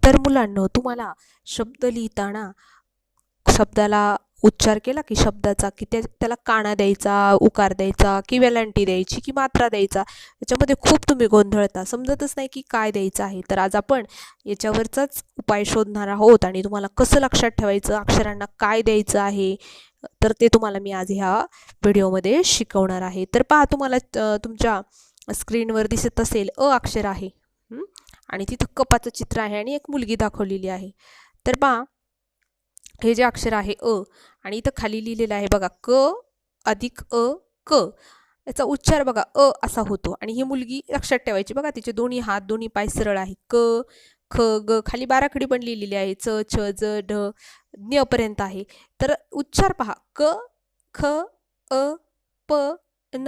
तर मुलांनो, तुम्हाला शब्द लिहिताना शब्दाला उच्चार केला की शब्दाचा की त्याला काना द्यायचा, उकार द्यायचा की वेलांटी द्यायची की मात्रा द्यायचा, याच्यामध्ये खूप तुम्ही गोंधळता, समजतच नाही की काय द्यायचं आहे. तर आज आपण याच्यावरचाच उपाय शोधणार आहोत आणि तुम्हाला कसं लक्षात ठेवायचं, अक्षरांना काय द्यायचं आहे, तर ते तुम्हाला मी आज ह्या व्हिडिओमध्ये शिकवणार आहे. तर पहा, तुम्हाला तुमच्या स्क्रीनवर दिसत असेल अक्षर आहे आणि तिथं कपाचं चित्र आहे आणि एक मुलगी दाखवलेली आहे. तर पहा, हे जे अक्षर आहे आणि इथं खाली लिहिलेलं आहे बघा क अधिक क, याचा उच्चार बघा असा होतो. आणि ही मुलगी लक्षात ठेवायची बघा, तिचे दोन्ही हात दोन्ही पाय सरळ आहे. क ख ग, खाली बाराखडी पण लिहिलेली आहे, च छ ज ढ ञ पर्यंत आहे. तर उच्चार पहा, क ख प न,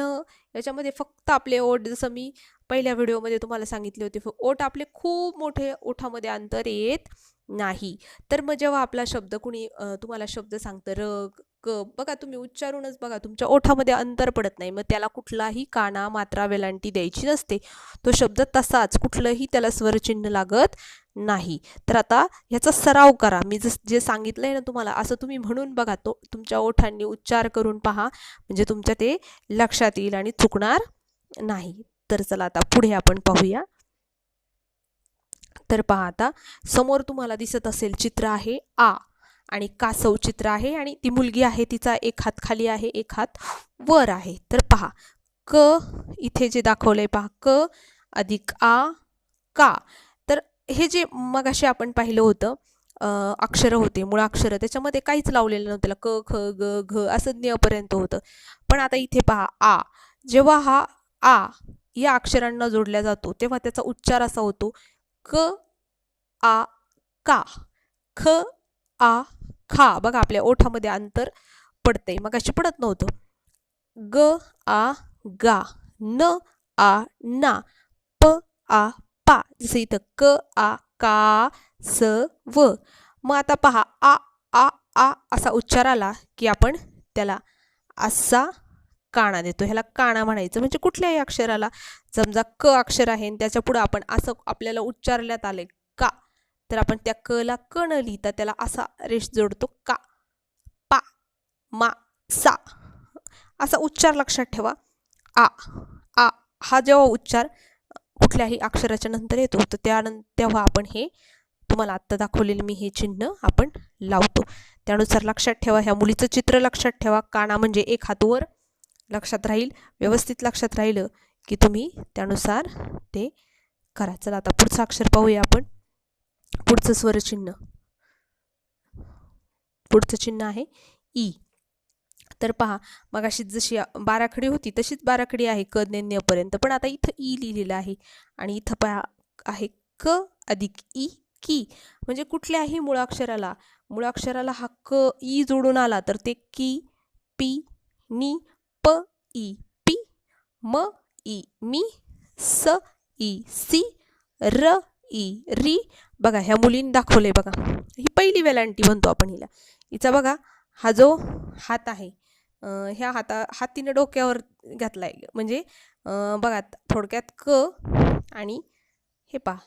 याच्यामध्ये फक्त आपले ओठ, जसं मी पहिल्या व्हिडिओमध्ये तुम्हाला सांगितले होते, ओठ आपले खूप मोठे ओठामध्ये अंतर येत नाही. तर मग जेव्हा आपला शब्द कुणी तुम्हाला शब्द सांगतं र क, बघा तुम्ही उच्चारूनच बघा, तुमच्या ओठामध्ये अंतर पडत नाही, मग त्याला कुठलाही काना मात्रा वेलांटी द्यायची नसते. तो शब्द तसाच, कुठलंही त्याला स्वरचिन्ह लागत नाही. तर आता ह्याचा सराव करा. मी जे सांगितलंय ना तुम्हाला, असं तुम्ही म्हणून बघा, तो तुमच्या ओठांनी उच्चार करून पहा, म्हणजे तुमच्या ते लक्षात येईल आणि चुकणार नाही. तर चला आता पुढे आपण पाहूया. तर पहा, आता समोर तुम्हाला दिसत असेल चित्र आहे आ आणि कासव चित्र आहे आणि ती मुलगी आहे, तिचा एक हात खाली आहे, एक हात वर आहे. तर पहा, क इथे जे दाखवलंय पहा, क अधिक आ का. तर हे जे मगाशी आपण पाहिलं होतं अक्षर होते, मूळ अक्षर, त्याच्यामध्ये काहीच लावलेलं नव्हतं, क ख ग घ असं ञ होतं. पण आता इथे पहा, आ, जेव्हा हा आ या अक्षरांना जोडल्या जातो तेव्हा त्याचा उच्चार असा होतो, क आ का, ख आ खा. बघा आपल्या ओठामध्ये अंतर पडतंय, मग अशी पडत नव्हतं. ग आ गा, न आ ना, प आ पा, जसं इथं क आ का स व. मग आता पहा, आ असा उच्चार आला की आपण त्याला असा काना देतो, ह्याला काना म्हणायचं. म्हणजे कुठल्याही अक्षराला, समजा क अक्षर आहे आणि त्याच्या पुढे आपण असं आपल्याला उच्चारण्यात आले का, तर आपण त्या क ला क न लिहिता त्याला असा रेष जोडतो, का पा मा सा, असा उच्चार लक्षात ठेवा. आ आ हा जेव्हा उच्चार कुठल्याही अक्षराच्या नंतर येतो, तर तेव्हा आपण हे तुम्हाला आत्ता दाखवलेलं मी हे चिन्ह आपण लावतो. त्यानुसार लक्षात ठेवा. ह्या मुलीचं चित्र लक्षात ठेवा, काना म्हणजे एक हात वर, लक्षात राहील. व्यवस्थित लक्षात राहिलं की तुम्ही त्यानुसार ते करा. चला आता पुढचं अक्षर पाहूया आपण. पुढचं स्वरचिन्ह, पुढचं चिन्ह आहे ई. तर पहा, मगाशी जशी बाराखडी होती तशीच बाराखडी आहे क ञ पर्यंत, पण आता इथं ई लिहिलेलं आहे आणि इथं पहा आहे क अधिक ई की. म्हणजे कुठल्याही मुळाक्षराला हा क ई जोडून आला तर ते की, पी, नी, प ई पी, म ई मी, स ई सी, र ई री. बघा ह्या मुलींनी दाखवलंय बघा, ही पहिली वेलांटी म्हणतो आपण हिला. हिचा बघा हा जो हात आहे, ह्या हातीनं डोक्यावर घातलाय, म्हणजे बघा थोडक्यात क आणि हे पहा,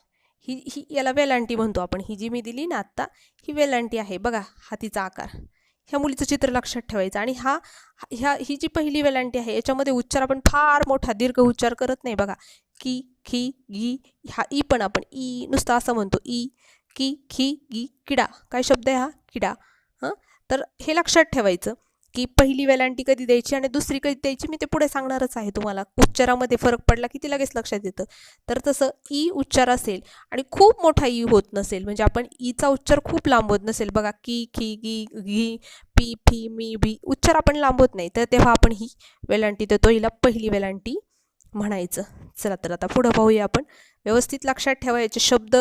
ही याला वेलांटी म्हणतो आपण. ही जी मी दिली ना आत्ता, ही वेलांटी आहे. बघा हातीचा आकार, ह्या मुलीचं चित्र लक्षात ठेवायचं. आणि ही जी पहिली वेलांटी आहे याच्यामध्ये उच्चार आपण फार मोठा दीर्घ उच्चार करत नाही. बघा की, खी, गी, हा ई पण आपण ई नुसता असं म्हणतो, ई की, खी, गी, किडा. काय शब्द आहे हा? किडा. तर हे लक्षात ठेवायचं की पहिली वेलांटी कधी द्यायची आणि दुसरी कधी द्यायची, मी ते पुढे सांगणारच आहे तुम्हाला. उच्चारामध्ये फरक पडला की ती लगेच लक्षात येतं. तर तसं ई उच्चार असेल आणि खूप मोठा ई होत नसेल, म्हणजे आपण ईचा उच्चार खूप लांब होत नसेल, बघा की, खी, गी, घी, पी, फी, मी, बी, उच्चार आपण लांब होत नाही, तर तेव्हा आपण ही वेलांटी देतो, हिला पहिली वेलांटी म्हणायचं. चला तर आता पुढं पाहूया आपण. व्यवस्थित लक्षात ठेवायचे शब्द,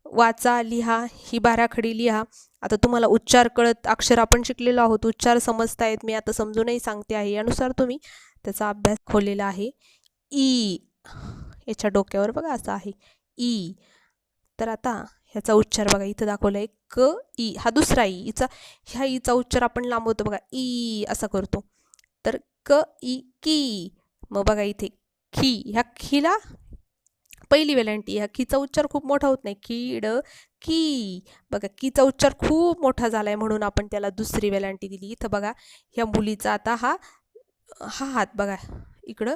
वाचा, लिहा, ही बाराखडी लिहा. आता तुम्हाला उच्चार कळत, अक्षर आपण शिकलेलो आहोत, उच्चार समजतायत, मी आता समजूनही सांगते आहे, यानुसार तुम्ही त्याचा अभ्यास खोललेला आहे. ई याच्या डोक्यावर बघा असं आहे ई. तर आता ह्याचा उच्चार बघा इथं दाखवलं आहे क ई, हा दुसरा ई. ह्या ईचा उच्चार आपण लांबवतो बघा, ई असा करतो. तर क ई की. मग बघा इथे खी, ह्या खीला पहिली वेलांटी. ह्या कीचा उच्चार खूप मोठा होत नाही. किड की. बघा कीचा उच्चार खूप मोठा झालाय म्हणून आपण त्याला दुसरी वेलांटी दिली. इथं बघा ह्या मुलीचा आता हा हात बघा इकडं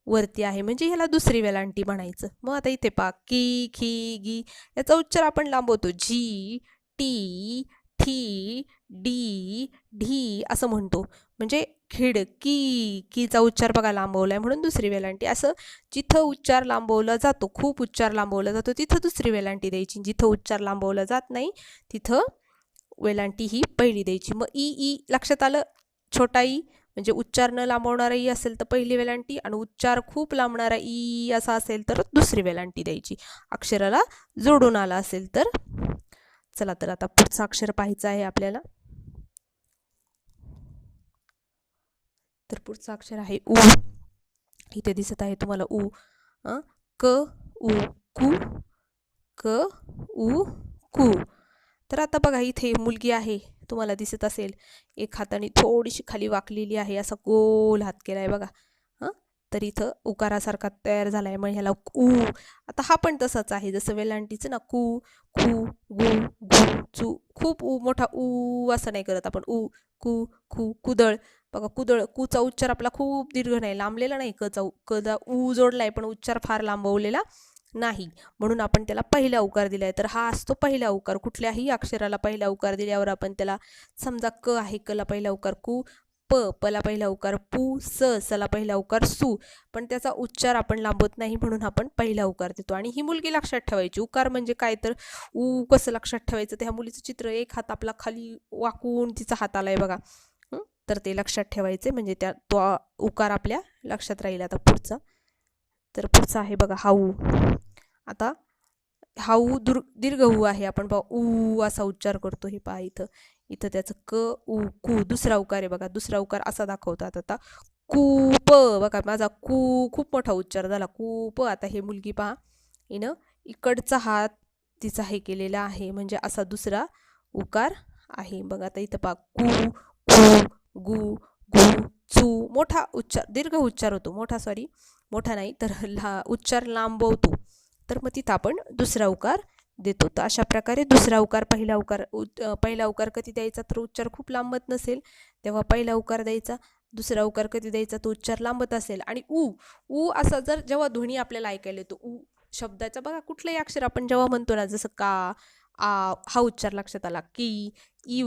वरती आहे म्हणजे ह्याला दुसरी वेलांटी म्हणायचं. मग आता इथे पहा की, खी, गी याचा उच्चार आपण लांबवतो. जी, टी, ठी, डी, ढी असं म्हणतो. म्हणजे खिडकी. कीचा उच्चार बघा लांबवलाय म्हणून दुसरी वेलांटी. असं जिथं उच्चार लांबवला जातो, खूप उच्चार लांबवला जातो तिथं दुसरी वेलांटी द्यायची. जिथं उच्चार लांबवला जात नाही तिथं वेलांटी ही पहिली द्यायची. मग ई लक्षात आलं. छोटा ई म्हणजे उच्चार न लांबवणारा ई असेल तर पहिली वेलांटी, आणि उच्चार खूप लांबणारा ई असा असेल तर दुसरी वेलांटी द्यायची. अक्षराला जोडून आला असेल तर. चला तर आता पुढचं अक्षर पाहायचं आहे आपल्याला. तर पुढचं अक्षर आहे उ. इथे दिसत आहे तुम्हाला उ. क उ कु, क उ कु. तर आता बघा इथे मुलगी आहे तुम्हाला दिसत असेल. एक हाताने थोडीशी खाली वाकलेली आहे. असा गोल हात केलाय बघा. तर इथं उकारासारखा तयार झालाय मग ह्याला उ. आता हा पण तसाच आहे जसं वेलांटीचं ना. कु, खू, गु, घु, चू. खूप उ मोठा उ असं नाही करत आपण. उ, कु, खू. कुदळ. बघा कुदळ. कुचा उच्चार आपला खूप दीर्घ नाही, लांबलेला नाही. कदा उ जोडलाय पण उच्चार फार लांबवलेला नाही म्हणून आपण त्याला पहिला उकार दिलाय. तर हा असतो पहिला उकार. कुठल्याही अक्षराला पहिला उकार दिल्यावर आपण त्याला, समजा क आहे, कला पहिला उकार कु, पला पहिला उकार पू, सला पहिला उकार सु, पण त्याचा उच्चार आपण लांबवत नाही म्हणून आपण पहिला उकार देतो. आणि ही मुलगी लक्षात ठेवायची. उकार म्हणजे काय तर उ कसं लक्षात ठेवायचं. त्या मुलीचं चित्र, एक हात आपला खाली वाकून तिचा हात आलाय बघा. तर ते लक्षात ठेवायचे म्हणजे तो उकार आपल्या लक्षात राहील. आता पुढचा. तर पुढचा आहे बघा हाऊ. आता हाऊ दीर्घ ऊ आहे. आपण बघा ऊ असा उच्चार करतो. हे पहा इथं त्याचं क उ कु दुसरा उकार आहे बघा. दुसरा उकार असा दाखवतात. आता कूप. बघा माझा कू खूप मोठा उच्चार झाला. कूप. आता हे मुलगी पहा हिनं इकडचा हात तिचा हे केलेला आहे म्हणजे असा दुसरा उकार आहे. बघा आता इथं पहा कू, कू, गु, घु, चू. मोठा उच्चार, दीर्घ उच्चार होतो. मोठा नाही तर उच्चार लांबवतो. तर मग तिथं आपण दुसरा उकार देतो. तर अशा प्रकारे दुसरा उकार, पहिला उकार कधी द्यायचा तर उच्चार खूप लांबत नसेल तेव्हा पहिला उकार द्यायचा. दुसरा उकार कधी द्यायचा तो उच्चार लांबत असेल. आणि उ असा जेव्हा ध्वनी आपल्याला ऐकायला येतो उ शब्दाचा, बघा कुठलंही अक्षर आपण जेव्हा म्हणतो ना, जसं का, आ हा उच्चार लक्षात आला. की, ई